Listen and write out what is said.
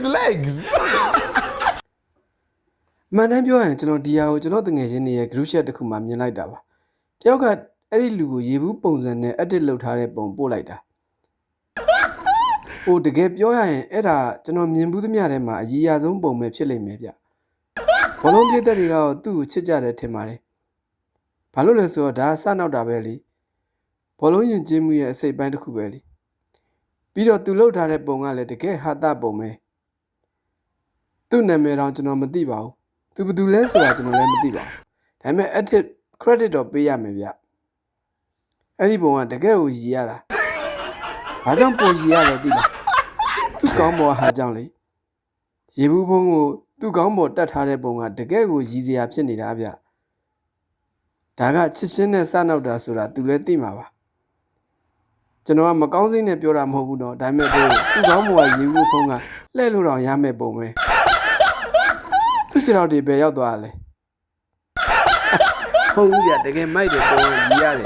his legs မှန်တမ်းပြောရင်ကျွန်တော်ဒီဟာကိုကျွန်တော်တငယ်ချင်းတွေရဲ့ group chat တစ်ခုမှမြင်လိုက်တာပါတယောက်ကအဲ့ဒီလူကိုရေဘူးပုံစံနဲ့ edit လုပ်ထားတဲ့ပုံပို့လိုက်တာဟိုတကယ်ပြောရရင်အဲ့ဒါကျွန်တော်မြင်ဘူးသမျှထဲမှာအကြီးအဆုံးပုံပဲဖြစ်လိမ့်မယ်ဗျဘောလုံးပြည့်တဲ့တွေကသူ့ကိုချစ်ကြတယ်ထင်ပါတယ်ဘာလို့လဲဆိုတော့ဒါစနောက်တာပဲလေဘောလုံးယဉ်ကျေးမှုရဲ့အစိတ်ပိုင်းတစ်ခုပဲလေပြီးတော့သူလှုပ်ထားတဲ့ပုံကလည်းတကယ်ဟာတပုံပဲသူ့နာမည်တော့ကျွန်တော်မသိပါဘူးသူဘယ်သူလဲဆိုတာကျွန်တော်လည်းမသိပါဘူးဒါပေမဲ့ edit credit တော့ပေးရမယ်ဗျအဲ့ဒီပုံကတကယ်ကိုရည်ရတာဘာကြောင့်ပုံရည်ရလဲသိလားသူ့ကောင်းပေါ်ဟာကြောင့်လေရေဘူးဖုံးကိုသူ့ကောင်းပေါ်တက်ထားတဲ့ပုံကတကယ်ကိုရည်စရာဖြစ်နေတာဗျဒါကချစ်ချင်းနဲ့စနောက်တာဆိုတာသူလည်းသိမှာပါကျွန်တော်ကမကောင်းစိတ်နဲ့ပြောတာမဟုတ်ဘူးတော့ဒါပေမဲ့သူ့ကောင်းပေါ်ကရေဘူးဖုံးကလှဲ့လို့တော့ရမယ်ပုံပဲသူ့စတော်တွေပဲရောက်သွားတယ်ဟုတ်ဘူးဗျတကယ်မိုက်တယ်ပုံကရည်ရတယ်